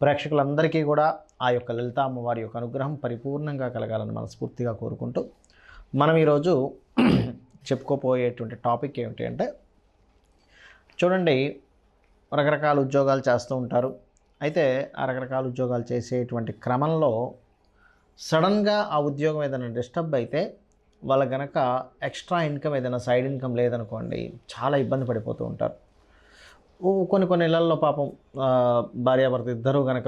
ప్రేక్షకులందరికీ కూడా ఆ యొక్క లలిత అమ్మవారి యొక్క అనుగ్రహం పరిపూర్ణంగా కలగాలని మనస్ఫూర్తిగా కోరుకుంటూ మనం ఈరోజు చెప్పుకోపోయేటువంటి టాపిక్ ఏమిటి అంటే, చూడండి, రకరకాల ఉద్యోగాలు చేస్తూ ఉంటారు. అయితే ఆ రకరకాల ఉద్యోగాలు చేసేటువంటి క్రమంలో సడన్గా ఆ ఉద్యోగం ఏదైనా డిస్టర్బ్ అయితే వాళ్ళ గనక ఎక్స్ట్రా ఇన్కమ్ ఏదైనా సైడ్ ఇన్కమ్ లేదనుకోండి, చాలా ఇబ్బంది పడిపోతూ ఉంటారు. కొన్ని ఇళ్లల్లో పాపం భార్యాభర్త ఇద్దరూ కనుక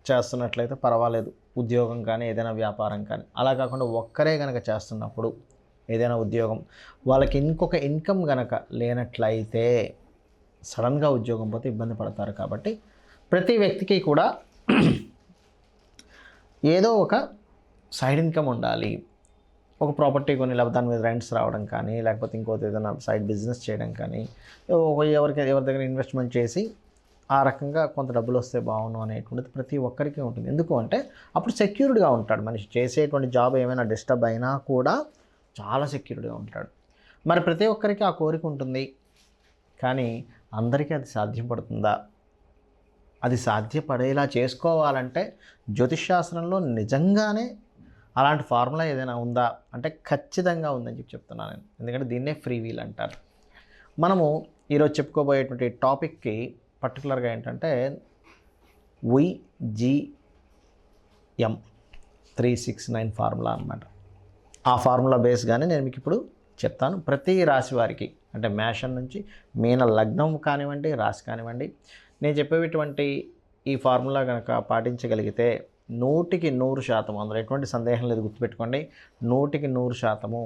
చేస్తున్నట్లయితే పర్వాలేదు, ఉద్యోగం కానీ ఏదైనా వ్యాపారం కానీ. అలా కాకుండా ఒక్కరే కనుక చేస్తున్నప్పుడు ఏదైనా ఉద్యోగం వాళ్ళకి ఇంకొక ఇన్కమ్ కనుక లేనట్లయితే సడన్గా ఉద్యోగం పోతే ఇబ్బంది పడతారు. కాబట్టి ప్రతి వ్యక్తికి కూడా ఏదో ఒక సైడ్ ఇన్కమ్ ఉండాలి. ఒక ప్రాపర్టీ కొని లేకపోతే దాని మీద రెంట్స్ రావడం కానీ, లేకపోతే ఇంకోటి ఏదైనా సైడ్ బిజినెస్ చేయడం కానీ, ఎవరి దగ్గర ఇన్వెస్ట్మెంట్ చేసి ఆ రకంగా కొంత డబ్బులు వస్తే బాగుండు అనేటువంటిది ప్రతి ఒక్కరికి ఉంటుంది. ఎందుకు అంటే అప్పుడు సెక్యూర్డ్గా ఉంటాడు మనిషి. చేసేటువంటి జాబ్ ఏమైనా డిస్టర్బ్ అయినా కూడా చాలా సెక్యూర్డ్గా ఉంటాడు. మరి ప్రతి ఒక్కరికి ఆ కోరిక ఉంటుంది, కానీ అందరికీ అది సాధ్యపడుతుందా? అది సాధ్యపడేలా చేసుకోవాలంటే జ్యోతిష్శాస్త్రంలో నిజంగానే అలాంటి ఫార్ములా ఏదైనా ఉందా అంటే ఖచ్చితంగా ఉందని చెప్తున్నాను నేను. ఎందుకంటే దీన్నే ఫ్రీ వీల్ అంటారు. మనము ఈరోజు చెప్పుకోబోయేటువంటి టాపిక్కి పర్టికులర్గా ఏంటంటే VGM 369 ఫార్ములా అన్నమాట. ఆ ఫార్ములా బేస్గానే నేను మీకు ఇప్పుడు చెప్తాను. ప్రతి రాశి వారికి, అంటే మేషం నుంచి మీన లగ్నం కానివ్వండి, రాశి కానివ్వండి, నేను చెప్పేటువంటి ఈ ఫార్ములా కనుక పాటించగలిగితే 100% అందులో ఎటువంటి సందేహం లేదు. గుర్తుపెట్టుకోండి, 100%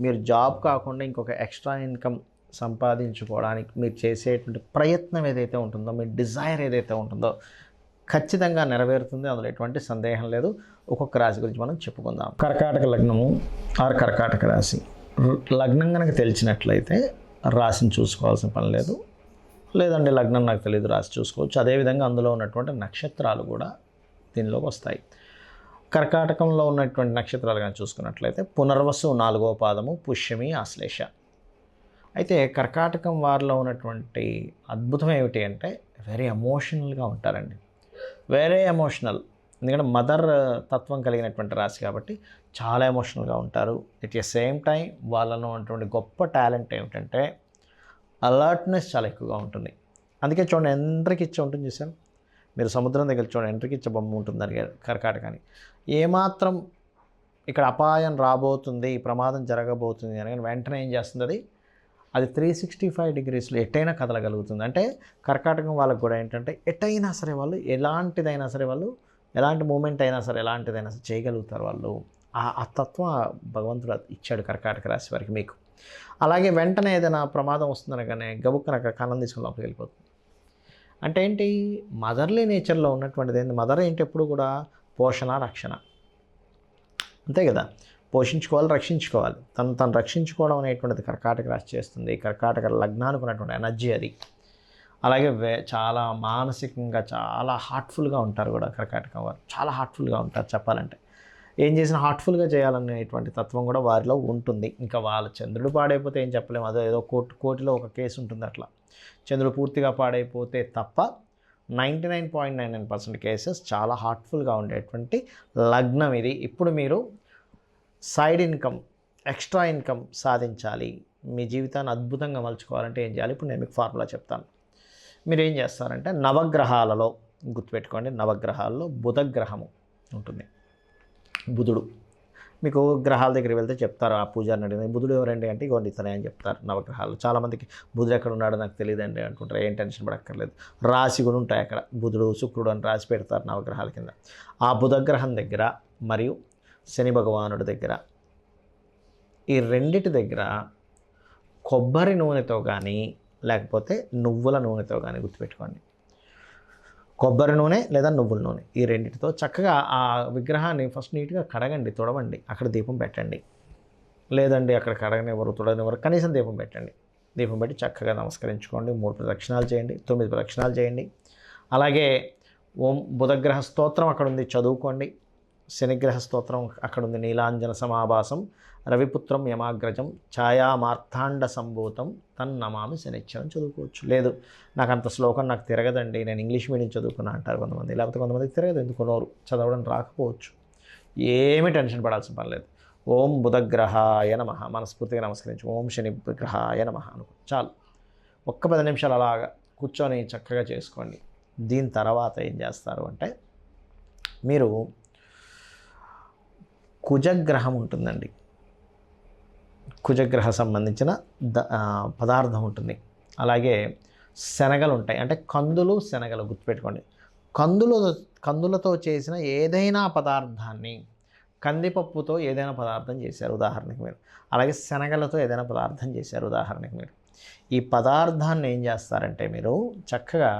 మీరు జాబ్ కాకుండా ఇంకొక ఎక్స్ట్రా ఇన్కమ్ సంపాదించుకోవడానికి మీరు చేసేటువంటి ప్రయత్నం ఏదైతే ఉంటుందో, మీ డిజైర్ ఏదైతే ఉంటుందో ఖచ్చితంగా నెరవేరుతుంది. అందులో ఎటువంటి సందేహం లేదు. ఒక్కొక్క రాశి గురించి మనం చెప్పుకుందాం. కర్కాటక లగ్నము ఆర్ కర్కాటక రాశి. లగ్నం కనుక తెలిసినట్లయితే రాశిని చూసుకోవాల్సిన పని లేదు. లేదంటే లగ్నం నాకు తెలియదు, రాశి చూసుకోవచ్చు. అదేవిధంగా అందులో ఉన్నటువంటి నక్షత్రాలు కూడా దీనిలోకి వస్తాయి. కర్కాటకంలో ఉన్నటువంటి నక్షత్రాలు కానీ చూసుకున్నట్లయితే పునర్వసు 4వ పాదము, పుష్యమి, ఆశ్లేష. అయితే కర్కాటకం వారిలో ఉన్నటువంటి అద్భుతం ఏమిటి అంటే వెరీ ఎమోషనల్గా ఉంటారండి. Very emotional. ఎందుకంటే మదర్ తత్వం కలిగినటువంటి రాశి కాబట్టి చాలా ఎమోషనల్గా ఉంటారు. ఎట్ ద సేమ్ టైం వాళ్ళలో ఉన్నటువంటి గొప్ప టాలెంట్ ఏమిటంటే అలర్ట్నెస్ చాలా ఎక్కువగా ఉంటుంది. అందుకే చూడండి, ఎంతకి ఇచ్చే ఉంటుంది చూసాను. మీరు సముద్రం దగ్గర చూడండి, ఎంట్రీకి ఇచ్చే బొమ్మ ఉంటుంది దానికి, కర్కాటకానికి. ఏమాత్రం ఇక్కడ అపాయం రాబోతుంది, ప్రమాదం జరగబోతుంది అని వెంటనే ఏం చేస్తుంది, అది 365 డిగ్రీస్లో ఎట్టయినా కదలగలుగుతుంది. అంటే కర్కాటకం వాళ్ళకు కూడా ఏంటంటే ఎట్టయినా సరే వాళ్ళు ఎలాంటిదైనా సరే వాళ్ళు ఎలాంటి మూమెంట్ అయినా సరే ఎలాంటిదైనా సరే చేయగలుగుతారు వాళ్ళు. ఆ తత్వం భగవంతుడు ఇచ్చాడు కర్కాటక రాశి వారికి మీకు. అలాగే వెంటనే ఏదైనా ప్రమాదం వస్తుందనగానే గబుక్కన కన్నం తీసుకుని లోపలికి వెళ్ళిపోతుంది. అంటే ఏంటి, మదర్లీ నేచర్లో ఉన్నటువంటిది ఏంటి, మదర్ ఏంటి ఎప్పుడు కూడా పోషణ, రక్షణ, అంతే కదా. పోషించుకోవాలి, రక్షించుకోవాలి. తను రక్షించుకోవడం అనేటువంటిది కర్కాటక రాశి చేస్తుంది. కర్కాటక లగ్నానికి ఉన్నటువంటి ఎనర్జీ అది. అలాగే చాలా మానసికంగా చాలా హార్ట్ఫుల్గా ఉంటారు కూడా కర్కాటకం వారు. చాలా హార్ట్ఫుల్గా ఉంటారు చెప్పాలంటే. ఏం చేసినా హార్ట్ఫుల్గా చేయాలనేటువంటి తత్వం కూడా వారిలో ఉంటుంది. ఇంకా వాళ్ళ చంద్రుడు పాడైపోతే ఏం చెప్పలేము. అదే ఏదో కోటిలో ఒక కేసు ఉంటుంది అట్లా. చంద్రుడు పూర్తిగా పాడైపోతే తప్ప 99.99% కేసెస్ చాలా హార్ట్ఫుల్గా ఉండేటువంటి లగ్నం ఇది. ఇప్పుడు మీరు సైడ్ ఇన్కమ్, ఎక్స్ట్రా ఇన్కమ్ సాధించాలి, మీ జీవితాన్ని అద్భుతంగా మలుచుకోవాలంటే ఏం చేయాలి, ఇప్పుడు నేను మీకు ఫార్ములా చెప్తాను. మీరు ఏం చేస్తారంటే నవగ్రహాలలో గుర్తుపెట్టుకోండి, నవగ్రహాల్లో బుధగ్రహము ఉంటుంది. బుధుడు మీకు గ్రహాల దగ్గరికి వెళ్తే చెప్తారు, ఆ పూజారిని అడిగిన బుధుడు ఎవరండి అంటే ఇగోండి ఇతనే అని చెప్తారు. నవగ్రహాలు చాలామందికి బుధుడు ఎక్కడ ఉన్నాడో నాకు తెలియదండి అనుకుంటారు. ఏం టెన్షన్ పడక్కర్లేదు. రాశి కూడా ఉంటాయి అక్కడ, బుధుడు శుక్రుడు అని రాసి పెడతారు నవగ్రహాల కింద. ఆ బుధగ్రహం దగ్గర మరియు శని భగవానుడి దగ్గర, ఈ రెండిటి దగ్గర కొబ్బరి నూనెతో కానీ లేకపోతే నువ్వుల నూనెతో కానీ, గుర్తుపెట్టుకోండి, కొబ్బరి నూనె లేదా నువ్వుల నూనె, ఈ రెండింటితో చక్కగా ఆ విగ్రహాన్ని ఫస్ట్ నీట్గా కడగండి, తుడవండి, అక్కడ దీపం పెట్టండి. లేదండి అక్కడ కడగనివ్వరు, తుడనివ్వరు, కనీసం దీపం పెట్టండి. దీపం పెట్టి చక్కగా నమస్కరించుకోండి. 3 ప్రదక్షిణాలు చేయండి, 9 ప్రదక్షిణాలు చేయండి. అలాగే ఓం బుధగ్రహ స్తోత్రం అక్కడ ఉంది, చదువుకోండి. శనిగ్రహ స్తోత్రం అక్కడ ఉంది. నీలాంజన సమాభాసం రవిపుత్రం యమాగ్రజం ఛాయామార్తాండ సంభూతం తన్నమామి శనిచ్చరం చదువుకోవచ్చు. లేదు నాకు అంత శ్లోకం నాకు తిరగదండి, నేను ఇంగ్లీష్ మీడియం చదువుకున్నా అంటారు కొంతమంది, లేకపోతే కొంతమందికి తిరగదు, ఎందుకు నోరు చదవడం రాకపోవచ్చు. ఏమీ టెన్షన్ పడాల్సిన పని లేదు. ఓం బుధగ్రహాయ నమః మనస్ఫూర్తిగా నమస్కరించు, ఓం శని గ్రహాయ నమః అనుకో చాలు. ఒక్క 10 నిమిషాలు అలాగా కూర్చొని చక్కగా చేసుకోండి. దీని తర్వాత ఏం చేస్తారు అంటే, మీరు కుజగ్రహం ఉంటుందండి, కుజగ్రహ సంబంధించిన పదార్థం ఉంటుంది. అలాగే శనగలు ఉంటాయి, అంటే కందులు శనగలు గుర్తుపెట్టుకోండి. కందులతో చేసిన ఏదైనా పదార్థాన్ని, కందిపప్పుతో ఏదైనా పదార్థం చేశారు ఉదాహరణకి మీరు, అలాగే శనగలతో ఏదైనా పదార్థం చేశారు ఉదాహరణకి మీరు. ఈ పదార్థాన్ని ఏం చేస్తారంటే మీరు చక్కగా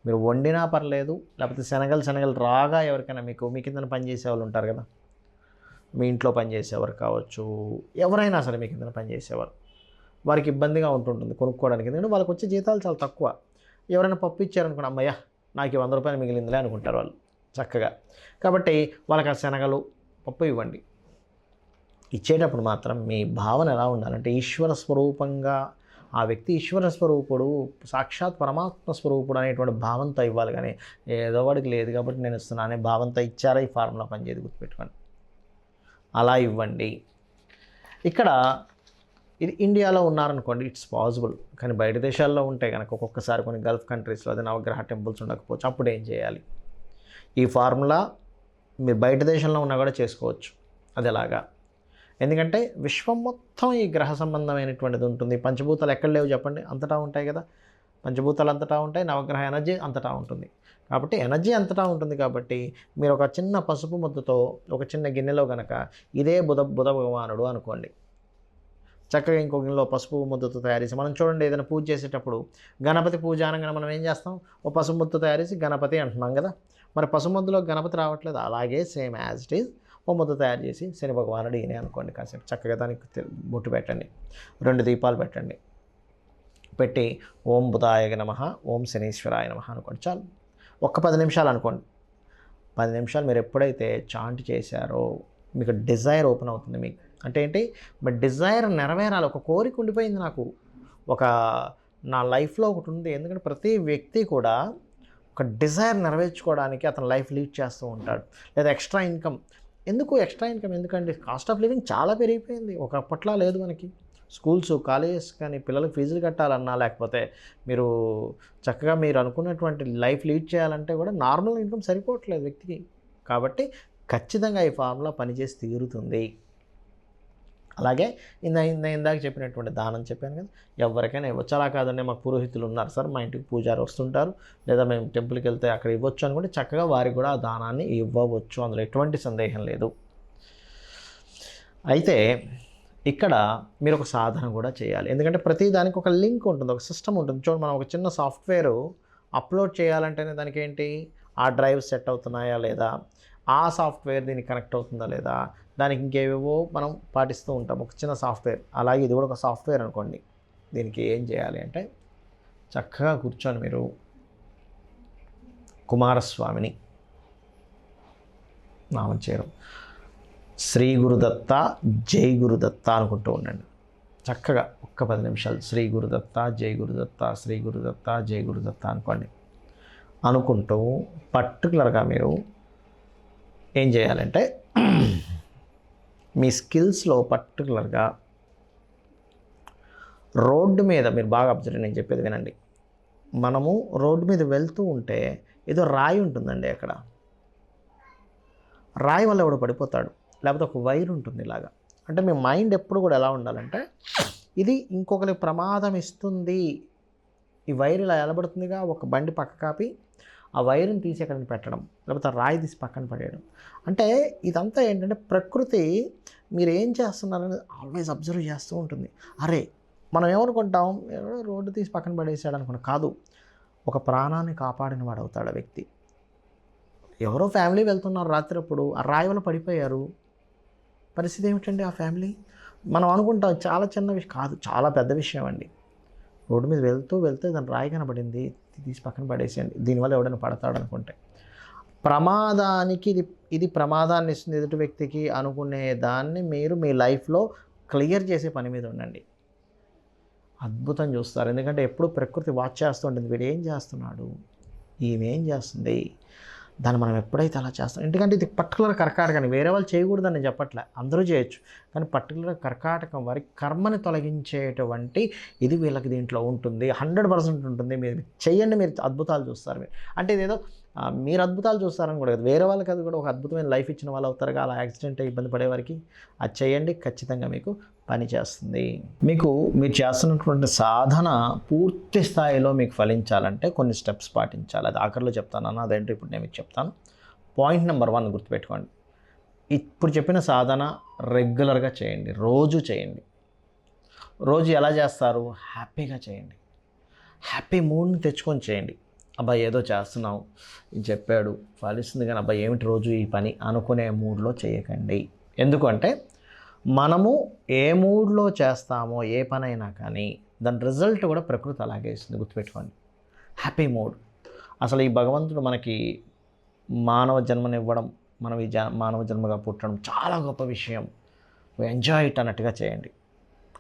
మీరు వండినా పర్లేదు, లేకపోతే శనగలు రాగా ఎవరికైనా మీ కింద పనిచేసే వాళ్ళు ఉంటారు కదా, మీ ఇంట్లో పనిచేసేవారు కావచ్చు, ఎవరైనా సరే మీ కింద పనిచేసేవారు, వారికి ఇబ్బందిగా ఉంటుంటుంది కొనుక్కోవడానికి, ఎందుకంటే వాళ్ళకి వచ్చే జీతాలు చాలా తక్కువ. ఎవరైనా పప్పు ఇచ్చారనుకోండి, అమ్మయ్య నాకు 100 రూపాయలు మిగిలిందిలే అనుకుంటారు వాళ్ళు చక్కగా. కాబట్టి వాళ్ళకి ఆ శనగలు పప్పు ఇవ్వండి. ఇచ్చేటప్పుడు మాత్రం మీ భావన ఎలా ఉండాలంటే, ఈశ్వర స్వరూపంగా ఆ వ్యక్తి ఈశ్వర స్వరూపుడు, సాక్షాత్ పరమాత్మ స్వరూపుడు అనేటువంటి భావంతో ఇవ్వాలి. కానీ ఏదో వాడికి లేదు కాబట్టి నేను ఇస్తున్నాను అనే భావంతో ఇచ్చారా ఈ ఫార్ములా పనిచేయదు, గుర్తుపెట్టుకోండి. అలా ఇవ్వండి. ఇక్కడ ఇది ఇండియాలో ఉన్నారనుకోండి ఇట్స్ పాసిబుల్, కానీ బయట దేశాల్లో ఉంటే కనుక ఒక్కొక్కసారి కొన్ని గల్ఫ్ కంట్రీస్లో అదే నవగ్రహ టెంపుల్స్ ఉండకపోవచ్చు, అప్పుడు ఏం చేయాలి? ఈ ఫార్ములా మీరు బయట దేశంలో ఉన్నా కూడా చేసుకోవచ్చు. అది ఎలాగా? ఎందుకంటే విశ్వం మొత్తం ఈ గ్రహ సంబంధమైనటువంటిది ఉంటుంది. పంచభూతాలు ఎక్కడ లేవు చెప్పండి, అంతటా ఉంటాయి కదా. పంచభూతాలు అంతటా ఉంటాయి, నవగ్రహ ఎనర్జీ అంతటా ఉంటుంది. కాబట్టి ఎనర్జీ అంతటా ఉంటుంది. కాబట్టి మీరు ఒక చిన్న పసుపు ముద్దతో ఒక చిన్న గిన్నెలో కనుక ఇదే బుధ భగవానుడు అనుకోండి, చక్కగా ఇంకో గిన్నెలో పసుపు ముద్దతో తయారు చేసి, మనం చూడండి ఏదైనా పూజ చేసేటప్పుడు గణపతి పూజ అనగానే మనం ఏం చేస్తాం, ఓ పసుపు ముద్ద తయారు చేసి గణపతి అంటున్నాం కదా. మరి పసుపు ముద్దలో గణపతి రావట్లేదు, అలాగే సేమ్ యాజ్ ఇట్ ఈజ్ ఓ ముద్ద తయారు చేసి శని భగవానుడు ఈయనే అనుకోండి. కాసేపు చక్కగా దానికి బొట్టు పెట్టండి, 2 దీపాలు పెట్టండి, పెట్టి ఓం బుధాయ నమః ఓం శనీశ్వరాయ నమః అనుకోండి చాలు. ఒక్క 10 నిమిషాలు అనుకోండి. 10 నిమిషాలు మీరు ఎప్పుడైతే చాంట్ చేశారో మీకు డిజైర్ ఓపెన్ అవుతుంది. మీకు అంటే ఏంటి, మీ డిజైర్ నెరవేరాలి. ఒక కోరిక ఉండిపోయింది నాకు, ఒక నా లైఫ్లో ఒకటి ఉంది. ఎందుకంటే ప్రతి వ్యక్తి కూడా ఒక డిజైర్ నెరవేర్చుకోవడానికి అతను లైఫ్ లీడ్ చేస్తూ ఉంటాడు. లేదా ఎక్స్ట్రా ఇన్కమ్. ఎందుకు ఎక్స్ట్రా ఇన్కమ్? ఎందుకంటే కాస్ట్ ఆఫ్ లివింగ్ చాలా పెరిగిపోయింది, ఒకప్పట్లా లేదు మనకి. స్కూల్స్ కాలేజెస్ కానీ పిల్లలకు ఫీజులు కట్టాలన్నా, లేకపోతే మీరు చక్కగా మీరు అనుకున్నటువంటి లైఫ్ లీడ్ చేయాలంటే కూడా నార్మల్ ఇన్కమ్ సరిపోవట్లేదు వ్యక్తికి. కాబట్టి ఖచ్చితంగా ఈ ఫార్ములా పనిచేసి తీరుతుంది. అలాగే ఇందాక చెప్పినటువంటి దానం చెప్పాను కదా, ఎవరికైనా ఇవ్వచ్చు. అలా కాదండి మాకు పురోహితులు ఉన్నారు సార్, మా ఇంటికి పూజారి వస్తుంటారు, లేదా మేము టెంపుల్కి వెళ్తే అక్కడ ఇవ్వచ్చు అనుకుంటే చక్కగా వారికి కూడా ఆ దానాన్ని ఇవ్వవచ్చు, అందులో ఎటువంటి సందేహం లేదు. అయితే ఇక్కడ మీరు ఒక సాధన కూడా చేయాలి. ఎందుకంటే ప్రతి దానికి ఒక లింక్ ఉంటుంది, ఒక సిస్టమ్ ఉంటుంది. చూడండి, మనం ఒక చిన్న సాఫ్ట్వేర్ అప్లోడ్ చేయాలంటేనే దానికి ఏంటి, ఆ డ్రైవ్ సెట్ అవుతున్నాయా లేదా, ఆ సాఫ్ట్వేర్ దీనికి కనెక్ట్ అవుతుందా లేదా, దానికి ఇంకేవేవో మనం పాటిస్తూ ఉంటాం, ఒక చిన్న సాఫ్ట్వేర్. అలాగే ఇది కూడా ఒక సాఫ్ట్వేర్ అనుకోండి. దీనికి ఏం చేయాలి అంటే చక్కగా కూర్చొని మీరు కుమారస్వామిని నామం చేయడం, శ్రీ గురుదత్త జై గురుదత్త అనుకుంటూ ఉండండి. చక్కగా ఒక్క 10 నిమిషాలు శ్రీ గురుదత్త జై గురుదత్త శ్రీ గురుదత్త జై గురుదత్త అనుకోండి. అనుకుంటూ పర్టికులర్గా మీరు ఏం చేయాలంటే మీ స్కిల్స్లో పర్టికులర్గా రోడ్డు మీద మీరు బాగా అబ్జర్వ్, నేను చెప్పేది వినండి. మనము రోడ్డు మీద వెళ్తూ ఉంటే ఏదో రాయి ఉంటుందండి, అక్కడ రాయి వల్ల ఎవడో పడిపోతాడు, లేకపోతే ఒక వైర్ ఉంటుంది ఇలాగా. అంటే మీ మైండ్ ఎప్పుడు కూడా ఎలా ఉండాలంటే, ఇది ఇంకొకరికి ప్రమాదం ఇస్తుంది, ఈ వైర్ ఇలా ఎలబడుతుందిగా, ఒక బండి పక్క కాపి ఆ వైర్ని తీసి ఎక్కడిని పెట్టడం, లేకపోతే ఆ రాయి తీసి పక్కన పడేయడం. అంటే ఇదంతా ఏంటంటే ప్రకృతి మీరు ఏం చేస్తున్నారనేది ఆల్వేస్ అబ్జర్వ్ చేస్తూ ఉంటుంది. అరే మనం ఏమనుకుంటాం, రోడ్డు తీసి పక్కన పడేసాడు అనుకున్నాం, కాదు, ఒక ప్రాణాన్ని కాపాడిన వాడు అవుతాడు ఆ వ్యక్తి. ఎవరో ఫ్యామిలీ వెళ్తున్నారు రాత్రి, ఆ రాయి వల్ల పడిపోయారు, పరిస్థితి ఏమిటండి ఆ ఫ్యామిలీ? మనం అనుకుంటాం చాలా చిన్న విషయం, కాదు, చాలా పెద్ద విషయం అండి. రోడ్డు మీద వెళ్తే దాని రాయి కనబడింది, తీసి పక్కన పడేసేయండి, దీనివల్ల ఎవడైనా పడతాడు అనుకుంటే. ప్రమాదానికి ఇది ప్రమాదాన్ని ఇస్తుంది ఎదుటి వ్యక్తికి అనుకునే దాన్ని మీరు మీ లైఫ్లో క్లియర్ చేసే పని మీద ఉండండి. అద్భుతం చూస్తారు. ఎందుకంటే ఎప్పుడు ప్రకృతి వాచ్ చేస్తూ ఉంటుంది, వీడు ఏం చేస్తున్నాడు, ఈమెం చేస్తుంది, దాన్ని మనం ఎప్పుడైతే అలా చేస్తాం. ఎందుకంటే ఇది పర్టికులర్ కర్కాటకం, వేరే వాళ్ళు చేయకూడదని నేను చెప్పట్లే, అందరూ చేయొచ్చు. కానీ పర్టికులర్ కర్కాటకం వారి కర్మని తొలగించేటువంటి ఇది వీళ్ళకి దీంట్లో ఉంటుంది, 100% ఉంటుంది. మీరు చెయ్యండి, మీరు అద్భుతాలు చూస్తారు. మీరు అంటే ఇదేదో మీరు అద్భుతాలు చూస్తారని కూడా కాదు, వేరే వాళ్ళకి అది కూడా ఒక అద్భుతమైన లైఫ్ ఇచ్చిన వాళ్ళు అవుతారు. అలా యాక్సిడెంట్ ఇబ్బంది పడే వారికి అది చేయండి, ఖచ్చితంగా మీకు పని చేస్తుంది. మీరు చేస్తున్నటువంటి సాధన పూర్తి స్థాయిలో మీకు ఫలించాలంటే కొన్ని స్టెప్స్ పాటించాలి. అది ఆఖరిలో చెప్తాను, అదేంటో ఇప్పుడు నేను మీకు చెప్తాను. పాయింట్ నెంబర్ 1 గుర్తుపెట్టుకోండి. ఇప్పుడు చెప్పిన సాధన రెగ్యులర్గా చేయండి, రోజు చేయండి. రోజు ఎలా చేస్తారు? హ్యాపీగా చేయండి, హ్యాపీ మూడ్ని తెచ్చుకొని చేయండి. అబ్బాయి ఏదో చేస్తున్నావు, ఇది చెప్పాడు ఫలిస్తుంది, కానీ అబ్బాయి ఏమిటి రోజు ఈ పని అనుకునే మూడ్లో చేయకండి. ఎందుకంటే మనము ఏ మూడ్లో చేస్తామో ఏ పనైనా కానీ దాని రిజల్ట్ కూడా ప్రకృతి అలాగే ఇస్తుంది, గుర్తుపెట్టుకోండి. Happy mood. అసలు ఈ భగవంతుడు మనకి మానవ జన్మనివ్వడం, మనం ఈ మానవ జన్మగా పుట్టడం చాలా గొప్ప విషయం. ఎంజాయ్ ఇట్ అన్నట్టుగా చేయండి,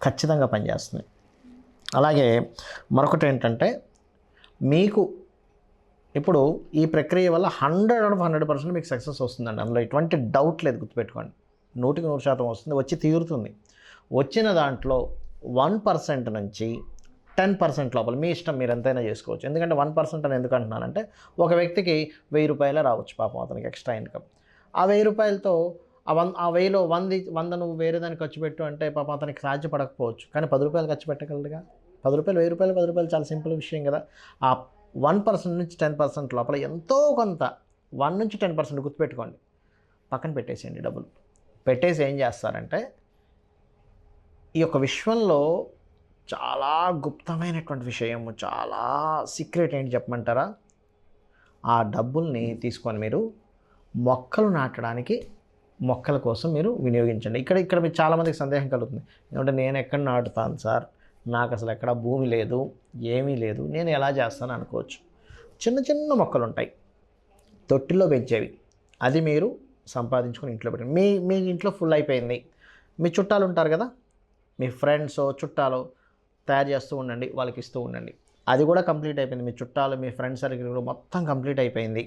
ఖచ్చితంగా పనిచేస్తుంది. అలాగే మరొకటి ఏంటంటే, మీకు ఇప్పుడు ఈ ప్రక్రియ వల్ల 100% మీకు సక్సెస్ వస్తుందండి, అందులో ఎటువంటి డౌట్ లేదు. గుర్తుపెట్టుకోండి, 100% వస్తుంది, వచ్చి తీరుతుంది. వచ్చిన దాంట్లో 1% నుంచి 10% లోపల మీ ఇష్టం, మీరు ఎంతైనా చేసుకోవచ్చు. ఎందుకంటే 1% అని ఎందుకు అంటున్నానంటే, ఒక వ్యక్తికి 1000 రూపాయలే రావచ్చు పాపం, అతనికి ఎక్స్ట్రా ఇన్కమ్. ఆ 1000 రూపాయలతో ఆ 1000లో 100 నువ్వు వేరే దానికి ఖర్చు పెట్టు అంటే పాపం అతనికి సాధ్యపడకపోవచ్చు. కానీ 10 రూపాయలు ఖర్చు పెట్టగలడుగా. 10 రూపాయలు, 1000 రూపాయలు, 10 రూపాయలు చాలా సింపుల్ విషయం కదా. ఆ 1% నుంచి 10% లోపల ఎంతో కొంత 1 నుంచి 10% గుర్తుపెట్టుకోండి, పక్కన పెట్టేసేయండి. డబ్బులు పెట్టేసి ఏం చేస్తారంటే, ఈ యొక్క విశ్వంలో చాలా గుప్తమైనటువంటి విషయం, చాలా సీక్రెట్ ఏంటి చెప్పమంటారా? ఆ డబ్బుల్ని తీసుకొని మీరు మొక్కలు నాటడానికి, మొక్కల కోసం మీరు వినియోగించండి. ఇక్కడ మీకు చాలామందికి సందేహం కలుగుతుంది, ఎందుకంటే నేను ఎక్కడ నాటుతాను సార్, నాకు అసలు ఎక్కడ భూమి లేదు, ఏమీ లేదు, నేను ఎలా చేస్తాను అనుకోవచ్చు. చిన్న చిన్న మొక్కలు ఉంటాయి, తొట్టిలో పెంచేవి, అది మీరు సంపాదించుకొని ఇంట్లో పెట్టండి. మీ ఇంట్లో ఫుల్ అయిపోయింది, మీ చుట్టాలు ఉంటారు కదా, మీ ఫ్రెండ్స్ చుట్టాలు తయారు చేస్తూ ఉండండి, వాళ్ళకి ఇస్తూ ఉండండి. అది కూడా కంప్లీట్ అయిపోయింది, మీ చుట్టాలు మీ ఫ్రెండ్స్ సర్కిల్ కూడా మొత్తం కంప్లీట్ అయిపోయింది.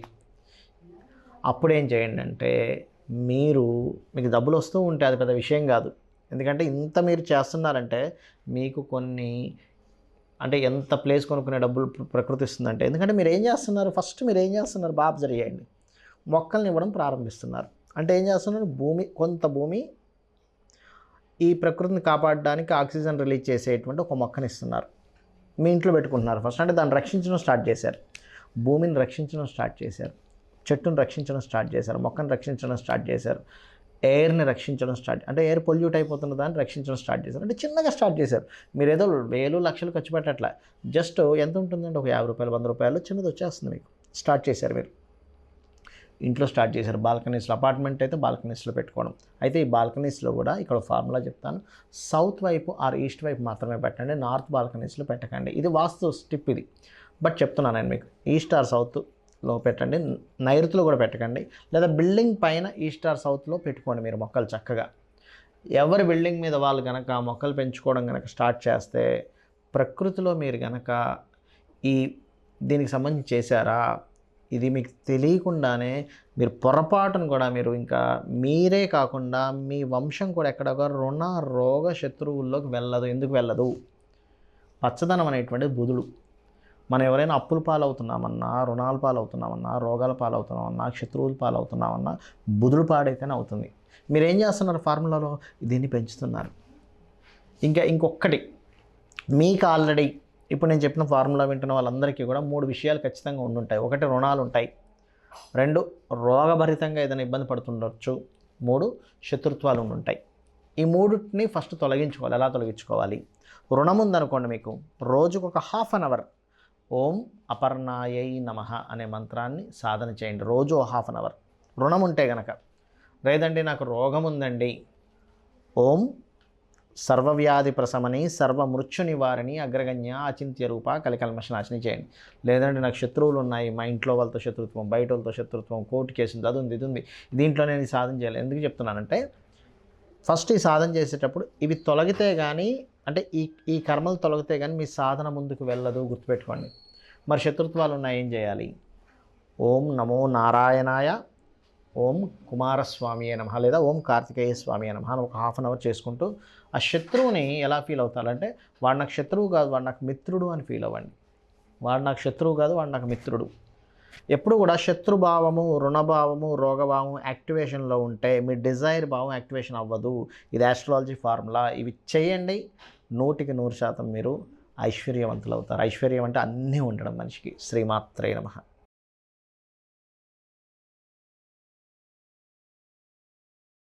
అప్పుడు ఏం చేయండి అంటే, మీకు డబ్బులు వస్తూ ఉంటే అది పెద్ద విషయం కాదు. ఎందుకంటే ఇంత మీరు చేస్తున్నారంటే మీకు కొన్ని అంటే ఎంత ప్లేస్ కొనుక్కునే డబ్బులు ప్రకృతి ఇస్తుందంటే, ఎందుకంటే మీరు ఏం చేస్తున్నారు, ఫస్ట్ మీరు ఏం చేస్తున్నారు బాగా అబ్జర్వ్ చేయండి. మొక్కల్ని ఇవ్వడం ప్రారంభిస్తున్నారు అంటే ఏం చేస్తున్నారు, కొంత భూమి ఈ ప్రకృతిని కాపాడడానికి ఆక్సిజన్ రిలీజ్ చేసేటువంటి ఒక మొక్కని ఇస్తున్నారు, మీ ఇంట్లో పెట్టుకుంటున్నారు ఫస్ట్. అంటే దాన్ని రక్షించడం స్టార్ట్ చేశారు, భూమిని రక్షించడం స్టార్ట్ చేశారు, చెట్టును రక్షించడం స్టార్ట్ చేశారు, మొక్కను రక్షించడం స్టార్ట్ చేశారు, ఎయిర్ని రక్షించడం అంటే ఎయిర్ పొల్యూట్ అయిపోతున్న దాన్ని రక్షించడం స్టార్ట్ చేశారు. అంటే చిన్నగా స్టార్ట్ చేశారు. మీరు ఏదో 1000 లక్షలు ఖర్చు పెట్టట్లా, జస్ట్ ఎంత ఉంటుందంటే ఒక 50 రూపాయలు 100 రూపాయలు చిన్నది వచ్చేస్తుంది మీకు. స్టార్ట్ చేశారు, మీరు ఇంట్లో స్టార్ట్ చేశారు. బాల్కనీస్లో, అపార్ట్మెంట్ అయితే బాల్కనీస్లో పెట్టుకోవడం. అయితే ఈ బాల్కనీస్లో కూడా ఇక్కడ ఫార్ములా చెప్తాను, సౌత్ వైపు ఆర్ ఈస్ట్ వైపు మాత్రమే పెట్టండి, నార్త్ బాల్కనీస్లో పెట్టకండి. ఇది వాస్తు టిప్ ఇది, బట్ చెప్తున్నాను నేను మీకు. ఈస్ట్ ఆర్ సౌత్లో పెట్టండి, నైరుతిలో కూడా పెట్టకండి, లేదా బిల్డింగ్ పైన ఈస్ట్ ఆర్ సౌత్లో పెట్టుకోండి మీరు మొక్కలు చక్కగా. ఎవరి బిల్డింగ్ మీద వాళ్ళు కనుక మొక్కలు పెంచుకోవడం కనుక స్టార్ట్ చేస్తే, ప్రకృతిలో మీరు కనుక దీనికి సంబంధించి చేశారా, ఇది మీకు తెలియకుండానే మీరు పొరపాటును కూడా మీరు ఇంకా మీరే కాకుండా మీ వంశం కూడా ఎక్కడొక రుణ రోగ శత్రువుల్లోకి వెళ్ళదు. ఎందుకు వెళ్ళదు? పచ్చదనం అనేటువంటిది బుధుడు. మనం ఎవరైనా అప్పుల పాలవుతున్నామన్నా, రుణాల పాలవుతున్నామన్నా, రోగాల పాలవుతున్నామన్నా, శత్రువుల పాలవుతున్నామన్నా బుధుడు పాడైతేనే అవుతుంది. మీరు ఏం చేస్తున్నారు, ఫార్ములాలో దీన్ని పెంచుతున్నారు. ఇంకొకటి మీకు ఆల్రెడీ ఇప్పుడు నేను చెప్పిన ఫార్ములా వింటున్న వాళ్ళందరికీ కూడా 3 విషయాలు ఖచ్చితంగా ఉండుంటాయి. 1 రుణాలు ఉంటాయి, 2 రోగభరితంగా ఏదైనా ఇబ్బంది పడుతుండొచ్చు, 3 శత్రుత్వాలు ఉండుంటాయి. ఈ 3ని ఫస్ట్ తొలగించుకోవాలి. ఎలా తొలగించుకోవాలి? రుణం ఉందనుకోండి, మీకు రోజుకు ఒక ½ అన్ అవర్ ఓం అపర్ణాయై నమః అనే మంత్రాన్ని సాధన చేయండి, రోజు ½ అన్ అవర్. రుణం ఉంటే గనక, లేదండి నాకు రోగం ఉందండి, ఓం సర్వవ్యాధి ప్రశమని సర్వమృత్యు నివారిణి అగ్రగణ్య అచింత్య రూప కలికల్మష నాశనం చేయండి. లేదంటే నాకు శత్రువులు ఉన్నాయి, మా ఇంట్లో వాళ్ళతో శత్రుత్వం, బయట వాళ్ళతో శత్రుత్వం, కోర్టు కేసు ఉంది, అది ఉంది, ఇది ఉంది, దీంట్లో నేను ఈ సాధన చేయాలి. ఎందుకు చెప్తున్నానంటే ఫస్ట్ ఈ సాధన చేసేటప్పుడు ఇవి తొలగితే కానీ, అంటే ఈ కర్మలు తొలగితే కానీ మీ సాధన ముందుకు వెళ్ళదు, గుర్తుపెట్టుకోండి. మరి శత్రుత్వాలు ఉన్నాయి, ఏం చేయాలి? ఓం నమో నారాయణాయ, ఓం కుమారస్వామి నమః, లేదా ఓం కార్తికేయ స్వామి నమః అని ఒక హాఫ్ అన్ అవర్ చేసుకుంటూ ఆ శత్రువుని ఎలా ఫీల్ అవుతారంటే, వాడు నాకు శత్రువు కాదు, వాడు నాకు మిత్రుడు అని ఫీల్ అవ్వండి. వాడు నాకు శత్రువు కాదు, వాడు నాకు మిత్రుడు. ఎప్పుడు కూడా శత్రుభావము, రుణభావము, రోగభావము యాక్టివేషన్లో ఉంటే మీ డిజైర్ భావం యాక్టివేషన్ అవ్వదు. ఇది ఆస్ట్రాలజీ ఫార్ములా. ఇవి చేయండి, 100% మీరు ఐశ్వర్యవంతులు అవుతారు. ఐశ్వర్యం అంటే అన్నీ ఉండడం మనిషికి. శ్రీమాత్రే నమః.